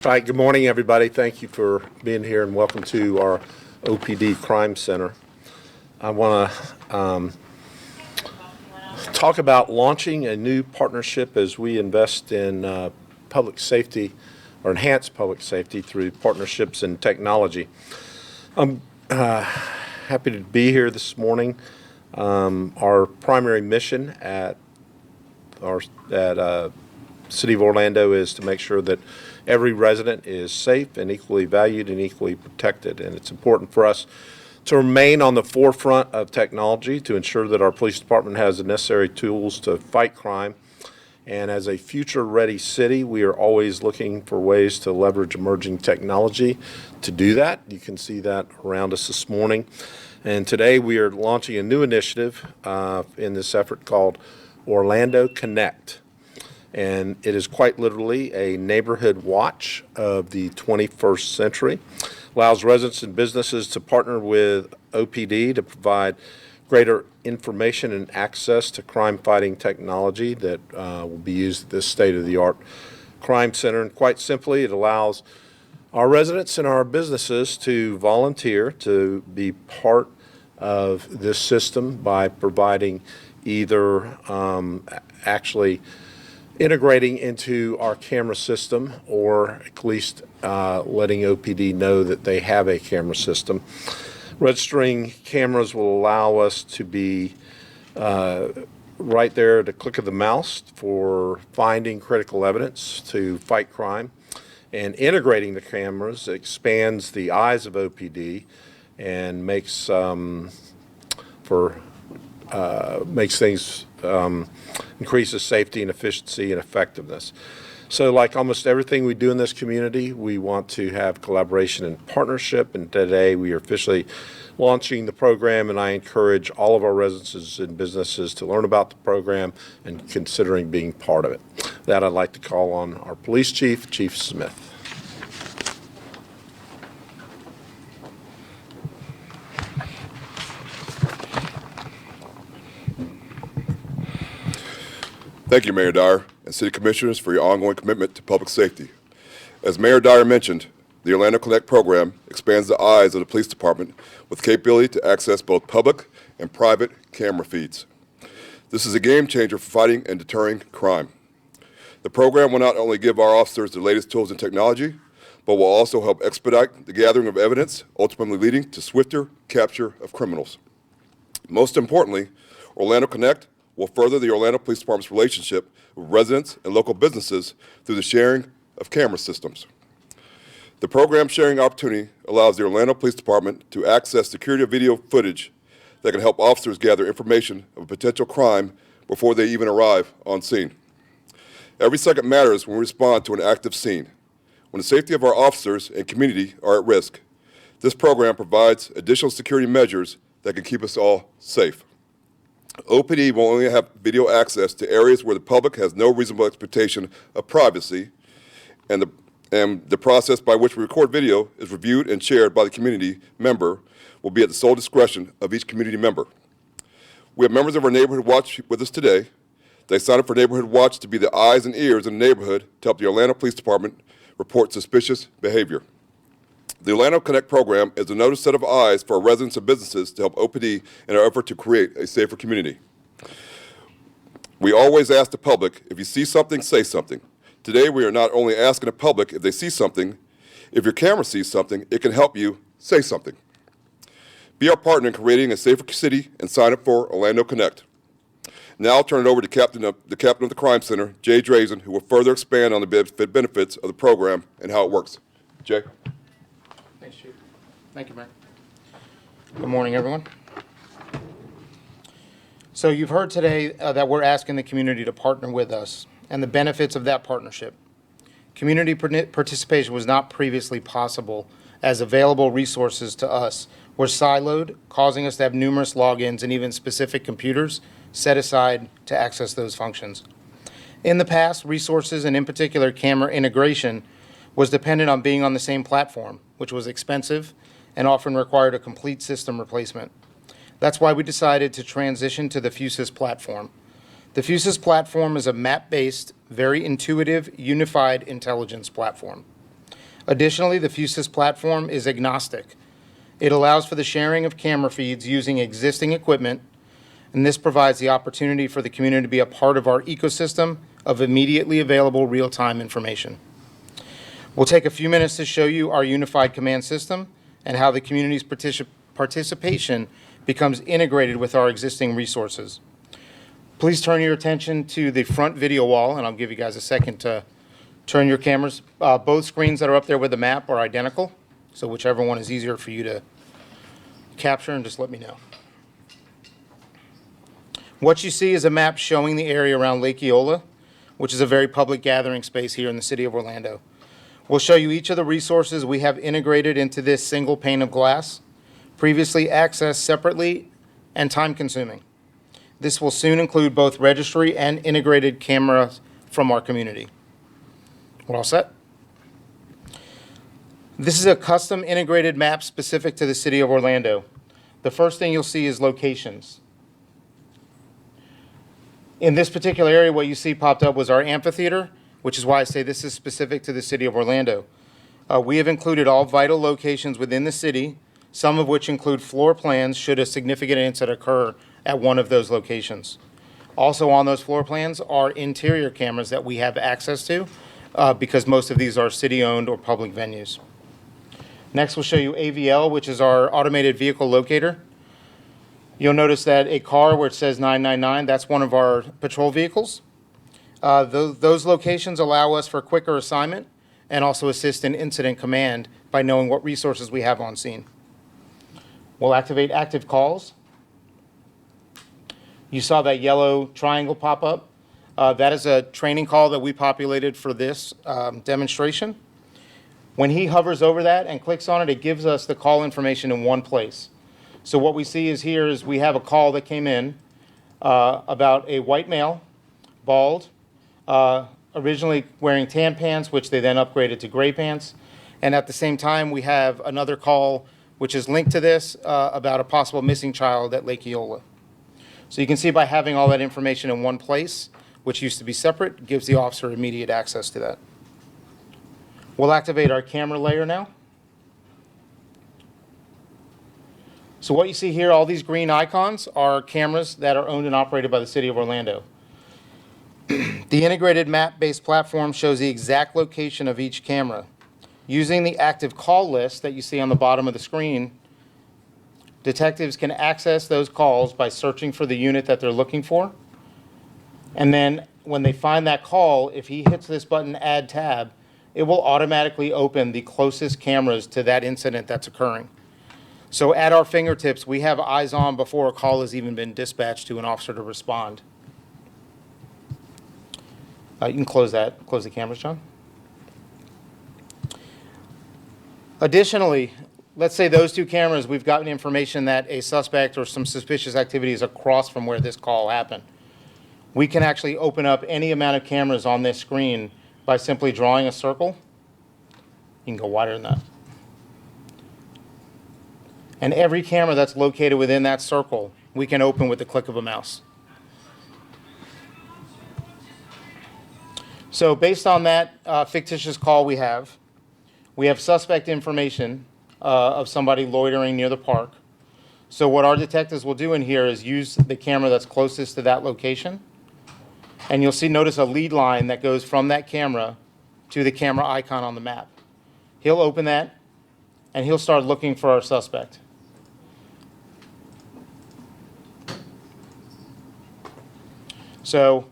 All right, good morning, everybody. Thank you for being here and welcome to our OPD Crime Center. I want to talk about launching a new partnership as we invest in public safety or enhance public safety through partnerships and technology. I'm happy to be here this morning. Our primary mission at City of Orlando is to make sure that every resident is safe and equally valued and equally protected. And it's important for us to remain on the forefront of technology to ensure that our police department has the necessary tools to fight crime. And as a future-ready city, we are always looking for ways to leverage emerging technology to do that. You can see that around us this morning. And today we are launching a new initiative in this effort called Orlando Connect. And it is quite literally a neighborhood watch of the 21st century. Allows residents and businesses to partner with OPD to provide greater information and access to crime-fighting technology that will be used at this state-of-the-art crime center. And quite simply, it allows our residents and our businesses to volunteer to be part of this system by providing either actually integrating into our camera system or at least letting OPD know that they have a camera system. Registering cameras will allow us to be right there at the click of the mouse for finding critical evidence to fight crime. And integrating the cameras expands the eyes of OPD and makes things increases safety and efficiency and effectiveness. So like almost everything we do in this community, we want to have collaboration and partnership, and today we are officially launching the program, and I encourage all of our residents and businesses to learn about the program and considering being part of it. That I'd like to call on our police chief, Chief Smith. Thank you, Mayor Dyer and City Commissioners, for your ongoing commitment to public safety. As Mayor Dyer mentioned, the Orlando Connect program expands the eyes of the police department with capability to access both public and private camera feeds. This is a game changer for fighting and deterring crime. The program will not only give our officers the latest tools and technology, but will also help expedite the gathering of evidence, ultimately leading to swifter capture of criminals. Most importantly, Orlando Connect will further the Orlando Police Department's relationship with residents and local businesses through the sharing of camera systems. The program sharing opportunity allows the Orlando Police Department to access security video footage that can help officers gather information of a potential crime before they even arrive on scene. Every second matters when we respond to an active scene. When the safety of our officers and community are at risk, this program provides additional security measures that can keep us all safe. OPD will only have video access to areas where the public has no reasonable expectation of privacy, and the process by which we record video is reviewed and shared by the community member will be at the sole discretion of each community member. We have members of our Neighborhood Watch with us today. They signed up for Neighborhood Watch to be the eyes and ears in the neighborhood to help the Orlando Police Department report suspicious behavior. The Orlando Connect program is another set of eyes for our residents and businesses to help OPD in our effort to create a safer community. We always ask the public, if you see something, say something. Today, we are not only asking the public if they see something, if your camera sees something, it can help you say something. Be our partner in creating a safer city and sign up for Orlando Connect. Now I'll turn it over to the captain of the Crime Center, Jay Drazen, who will further expand on the benefits of the program and how it works. Jay? Thanks, Chief. Thank you, Mayor. Good morning, everyone. So you've heard today that we're asking the community to partner with us and the benefits of that partnership. Community participation was not previously possible as available resources to us were siloed, causing us to have numerous logins and even specific computers set aside to access those functions. In the past, resources and in particular camera integration was dependent on being on the same platform, which was expensive and often required a complete system replacement. That's why we decided to transition to the Fusus platform. The Fusus platform is a map-based, very intuitive, unified intelligence platform. Additionally, the Fusus platform is agnostic. It allows for the sharing of camera feeds using existing equipment, and this provides the opportunity for the community to be a part of our ecosystem of immediately available real-time information. We'll take a few minutes to show you our unified command system and how the community's participation becomes integrated with our existing resources. Please turn your attention to the front video wall, and I'll give you guys a second to turn your cameras. Both screens that are up there with the map are identical, so whichever one is easier for you to capture, and just let me know. What you see is a map showing the area around Lake Eola, which is a very public gathering space here in the city of Orlando. We'll show you each of the resources we have integrated into this single pane of glass, previously accessed separately and time-consuming. This will soon include both registry and integrated cameras from our community. We're all set? This is a custom integrated map specific to the city of Orlando. The first thing you'll see is locations. In this particular area, what you see popped up was our amphitheater, which is why I say this is specific to the city of Orlando. We have included all vital locations within the city, some of which include floor plans should a significant incident occur at one of those locations. Also on those floor plans are interior cameras that we have access to because most of these are city-owned or public venues. Next, we'll show you AVL, which is our automated vehicle locator. You'll notice that a car where it says 999, that's one of our patrol vehicles. Those locations allow us for quicker assignment and also assist in incident command by knowing what resources we have on scene. We'll activate active calls. You saw that yellow triangle pop up. That is a training call that we populated for this demonstration. When he hovers over that and clicks on it, it gives us the call information in one place. So what we see is here is we have a call that came in about a white male, bald, originally wearing tan pants, which they then upgraded to gray pants. And at the same time, we have another call, which is linked to this, about a possible missing child at Lake Eola. So you can see by having all that information in one place, which used to be separate, gives the officer immediate access to that. We'll activate our camera layer now. So what you see here, all these green icons are cameras that are owned and operated by the city of Orlando. The integrated map-based platform shows the exact location of each camera. Using the active call list that you see on the bottom of the screen, detectives can access those calls by searching for the unit that they're looking for. And then when they find that call, if he hits this button, Add Tab, it will automatically open the closest cameras to that incident that's occurring. So at our fingertips, we have eyes on before a call has even been dispatched to an officer to respond. You can close the cameras, John. Additionally, let's say those two cameras, we've gotten information that a suspect or some suspicious activity is across from where this call happened. We can actually open up any amount of cameras on this screen by simply drawing a circle. You can go wider than that. And every camera that's located within that circle, we can open with the click of a mouse. So based on that fictitious call we have suspect information of somebody loitering near the park. So what our detectives will do in here is use the camera that's closest to that location. And you'll notice a lead line that goes from that camera to the camera icon on the map. He'll open that, and he'll start looking for our suspect. So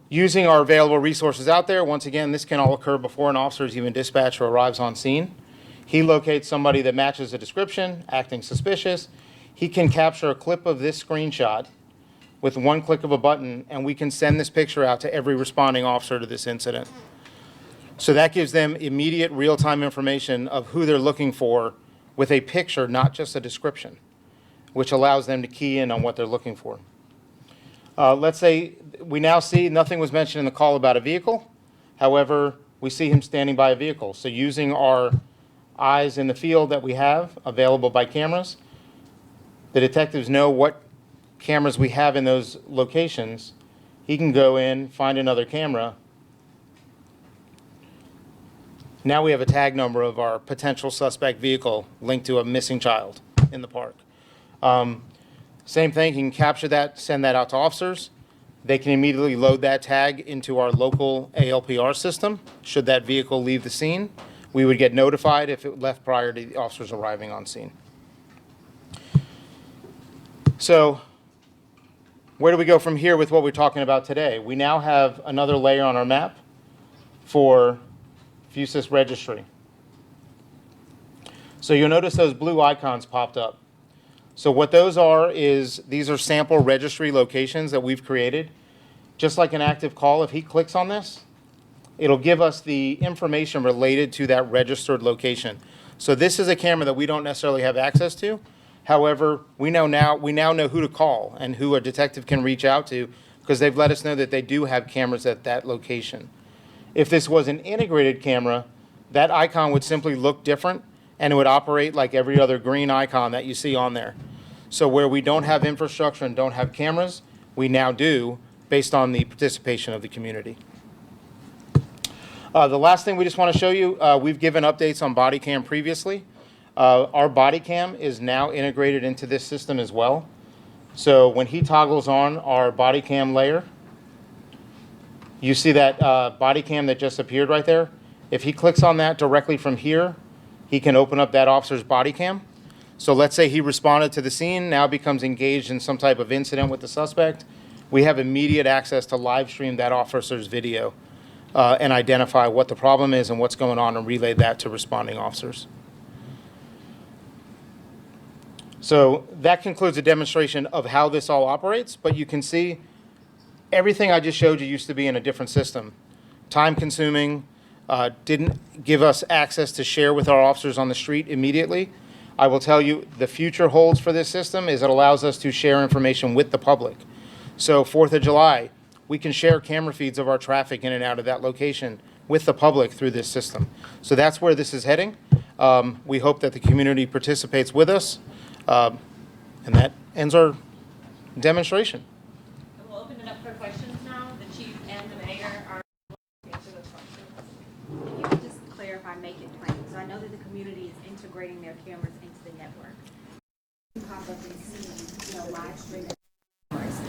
using our available resources out there, once again, this can all occur before an officer is even dispatched or arrives on scene. He locates somebody that matches the description, acting suspicious. He can capture a clip of this screenshot with one click of a button, and we can send this picture out to every responding officer to this incident. So that gives them immediate real-time information of who they're looking for with a picture, not just a description, which allows them to key in on what they're looking for. Let's say we now see nothing was mentioned in the call about a vehicle. However, we see him standing by a vehicle. So using our eyes in the field that we have available by cameras, the detectives know what cameras we have in those locations. He can go in, find another camera, Now we have a tag number of our potential suspect vehicle linked to a missing child in the park. Same thing, you can capture that, send that out to officers. They can immediately load that tag into our local ALPR system. Should that vehicle leave the scene, we would get notified if it left prior to the officers arriving on scene. So where do we go from here with what we're talking about today? We now have another layer on our map for Fusus Registry. So you'll notice those blue icons popped up. So what those are is, these are sample registry locations that we've created. Just like an active call, if he clicks on this, it'll give us the information related to that registered location. So this is a camera that we don't necessarily have access to. However, we now know who to call and who a detective can reach out to, because they've let us know that they do have cameras at that location. If this was an integrated camera, that icon would simply look different and it would operate like every other green icon that you see on there. So where we don't have infrastructure and don't have cameras, we now do, based on the participation of the community. The last thing we just want to show you, we've given updates on body cam previously. Our body cam is now integrated into this system as well. So when he toggles on our body cam layer, you see that body cam that just appeared right there. If he clicks on that directly from here, he can open up that officer's body cam. So let's say he responded to the scene, now becomes engaged in some type of incident with the suspect. We have immediate access to live stream that officer's video and identify what the problem is and what's going on and relay that to responding officers. So that concludes a demonstration of how this all operates, but you can see everything I just showed you used to be in a different system. Time consuming, didn't give us access to share with our officers on the street immediately. I will tell you, the future holds for this system is it allows us to share information with the public. So 4th of July, we can share camera feeds of our traffic in and out of that location with the public through this system. So that's where this is heading. We hope that the community participates with us. And that ends our demonstration. We'll open it up for questions now. The chief and the mayor are to answer those questions. Can you just clarify, make it plain? So I know that the community is integrating their cameras into the network. You pop up and see, live streaming cameras.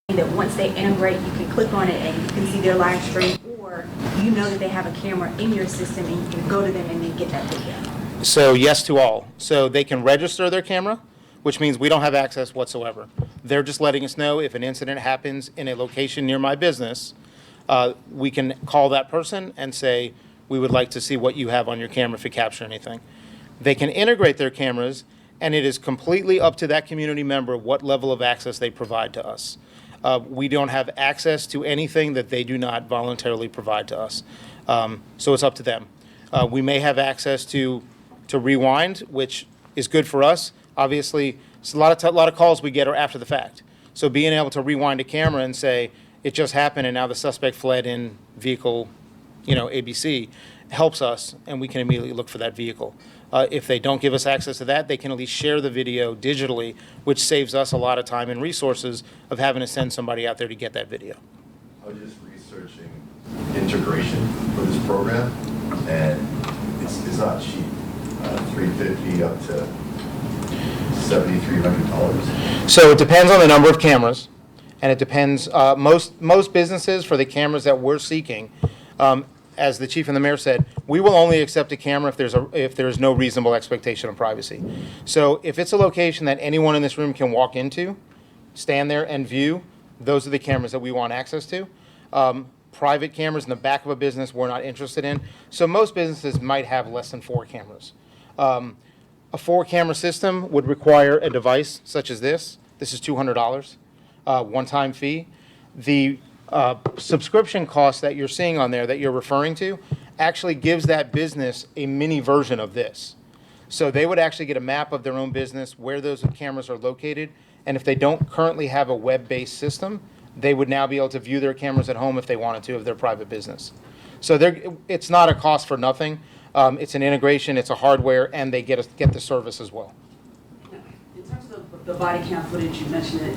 That once they integrate, you can click on it and you can see their live stream, or you know that they have a camera in your system and you can go to them and then get that video. So yes to all. So they can register their camera, which means we don't have access whatsoever. They're just letting us know if an incident happens in a location near my business, we can call that person and say, we would like to see what you have on your camera if you capture anything. They can integrate their cameras, and it is completely up to that community member what level of access they provide to us. We don't have access to anything that they do not voluntarily provide to us. So it's up to them. We may have access to rewind, which is good for us. Obviously, it's a lot of calls we get are after the fact. So being able to rewind a camera and say, it just happened and now the suspect fled in vehicle, ABC, helps us, and we can immediately look for that vehicle. If they don't give us access to that, they can at least share the video digitally, which saves us a lot of time and resources of having to send somebody out there to get that video. I was just researching integration for this program, and it's not cheap. $350 up to $7,300. So it depends on the number of cameras, and it depends. Most businesses, for the cameras that we're seeking, as the chief and the mayor said, we will only accept a camera if there's no reasonable expectation of privacy. So if it's a location that anyone in this room can walk into, stand there and view, those are the cameras that we want access to. Private cameras in the back of a business we're not interested in. So most businesses might have less than 4 cameras. A 4-camera system would require a device such as this. This is $200, one-time fee. The subscription cost that you're seeing on there that you're referring to actually gives that business a mini version of this. So they would actually get a map of their own business, where those cameras are located, and if they don't currently have a web-based system, they would now be able to view their cameras at home if they wanted to of their private business. So it's not a cost for nothing. It's an integration, it's a hardware, and they get the service as well. In terms of the body cam footage, you mentioned that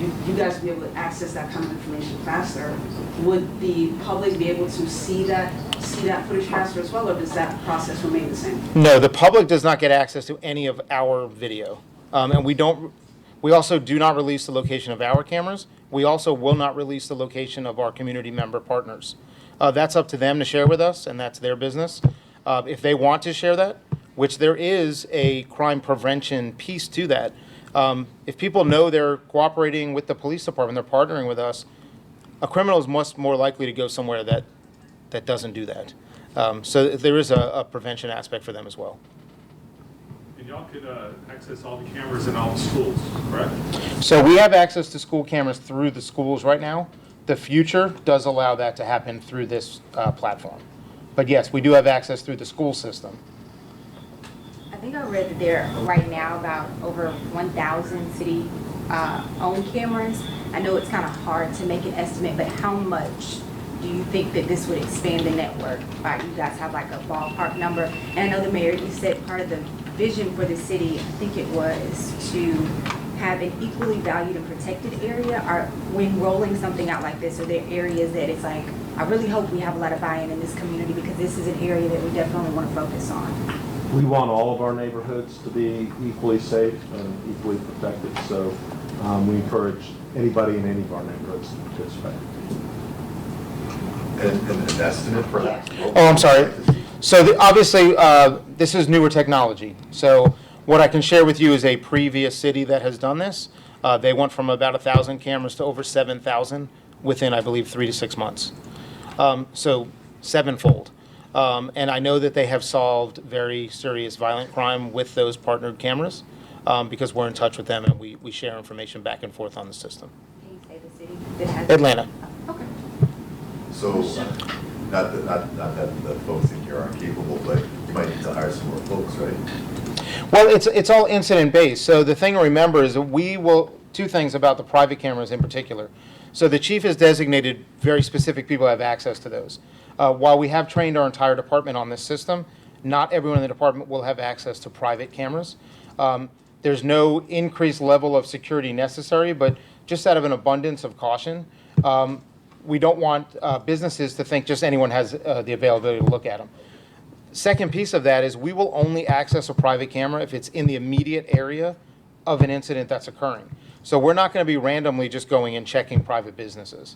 you guys be able to access that kind of information faster, would the public be able to see that footage faster as well, or does that process remain the same? No, the public does not get access to any of our video. And we also do not release the location of our cameras. We also will not release the location of our community member partners. That's up to them to share with us, and that's their business. If they want to share that, which there is a crime prevention piece to that, if people know they're cooperating with the police department, they're partnering with us, a criminal is much more likely to go somewhere that doesn't do that. So there is a prevention aspect for them as well. And y'all could access all the cameras in all the schools, correct? So we have access to school cameras through the schools right now. The future does allow that to happen through this platform. But yes, we do have access through the school system. I think I read that there are right now about over 1,000 city owned cameras. I know it's kind of hard to make an estimate, but how much do you think that this would expand the network? You guys have like a ballpark number. And I know the mayor, you said part of the vision for the city, I think it was to have an equally valued and protected area. When rolling something out like this, are there areas that it's like, I really hope we have a lot of buy-in in this community because this is an area that we definitely want to focus on? We want all of our neighborhoods to be equally safe and equally protected, so we encourage anybody in any of our neighborhoods to participate. And an estimate for that? Oh, I'm sorry. So obviously, this is newer technology. So what I can share with you is a previous city that has done this. They went from about 1,000 cameras to over 7,000 within, I believe, 3 to 6 months. So sevenfold. And I know that they have solved very serious violent crime with those partnered cameras because we're in touch with them and we share information back and forth on the system. Can you say the city that has? Atlanta. Okay. So, not that the folks in here aren't capable, but you might need to hire some more folks, right? Well, it's all incident based. So the thing to remember is that we will, two things about the private cameras in particular. So the chief has designated very specific people who have access to those. While we have trained our entire department on this system, not everyone in the department will have access to private cameras. There's no increased level of security necessary, but just out of an abundance of caution, we don't want businesses to think just anyone has the availability to look at them. Second piece of that is we will only access a private camera if it's in the immediate area of an incident that's occurring. So we're not going to be randomly just going and checking private businesses.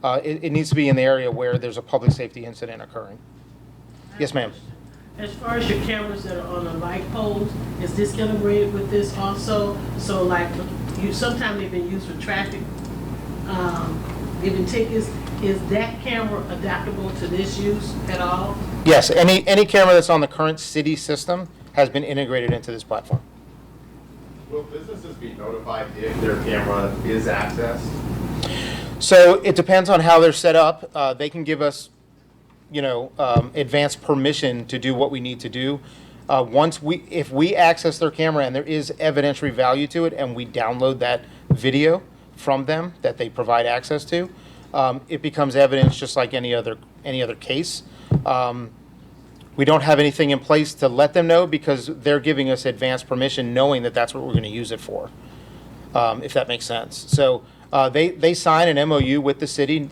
It needs to be in the area where there's a public safety incident occurring. Yes, ma'am. As far as your cameras that are on the light poles, is this integrated with this also? So like, sometimes they've been used for traffic, giving tickets. Is that camera adaptable to this use at all? Yes, any camera that's on the current city system has been integrated into this platform. Will businesses be notified if their camera is accessed? So it depends on how they're set up. They can give us, advance permission to do what we need to do. If we access their camera and there is evidentiary value to it, and we download that video from them that they provide access to, it becomes evidence just like any other case. We don't have anything in place to let them know because they're giving us advance permission knowing that that's what we're going to use it for, if that makes sense. So they sign an MOU with the city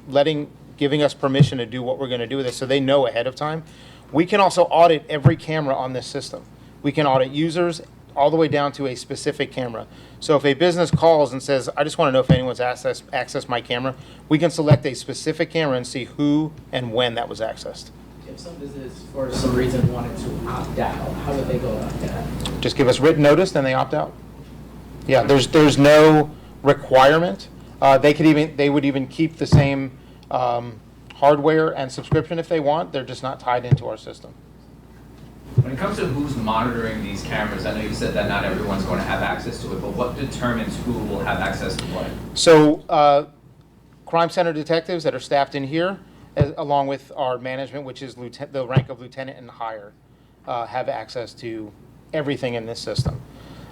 giving us permission to do what we're going to do with it so they know ahead of time. We can also audit every camera on this system. We can audit users all the way down to a specific camera. So if a business calls and says, I just want to know if anyone's accessed my camera, we can select a specific camera and see who and when that was accessed. If some business for some reason wanted to opt out, how would they go about that? Just give us written notice, then they opt out. Yeah, there's no requirement. They would even keep the same hardware and subscription if they want. They're just not tied into our system. When it comes to who's monitoring these cameras, I know you said that not everyone's going to have access to it, but what determines who will have access to what? So crime center detectives that are staffed in here, along with our management, which is the rank of lieutenant and higher, have access to everything in this system.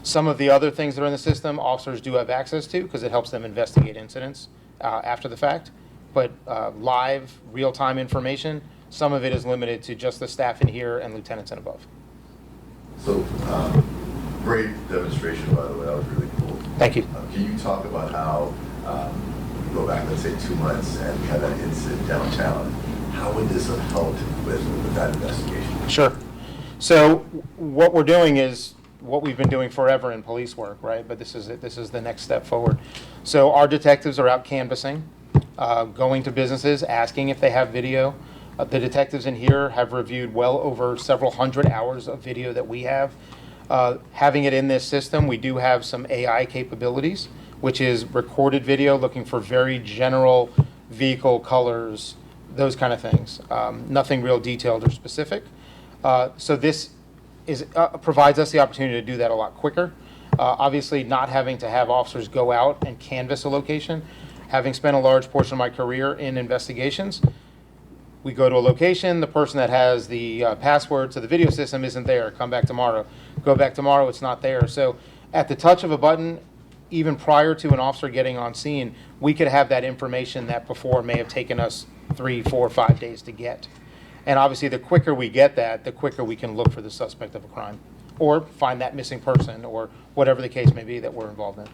Some of the other things that are in the system, officers do have access to because it helps them investigate incidents after the fact. But live, real-time information, some of it is limited to just the staff in here and lieutenants and above. So, great demonstration, by the way. That was really cool. Thank you. Can you talk about how you go back, let's say 2 months, and we had that incident downtown, how would this have helped with that investigation? Sure. So what we're doing is what we've been doing forever in police work, right? But this is it. This is the next step forward. So our detectives are out canvassing, going to businesses, asking if they have video. The detectives in here have reviewed well over several hundred hours of video that we have. Having it in this system, we do have some AI capabilities, which is recorded video looking for very general vehicle colors, those kind of things. Nothing real detailed or specific. So this provides us the opportunity to do that a lot quicker. Obviously, not having to have officers go out and canvass a location. Having spent a large portion of my career in investigations, we go to a location, the person that has the password to the video system isn't there. Come back tomorrow. Go back tomorrow, it's not there. So at the touch of a button, even prior to an officer getting on scene, we could have that information that before may have taken us 3, 4, 5 days to get. And obviously, the quicker we get that, the quicker we can look for the suspect of a crime or find that missing person or whatever the case may be that we're involved in.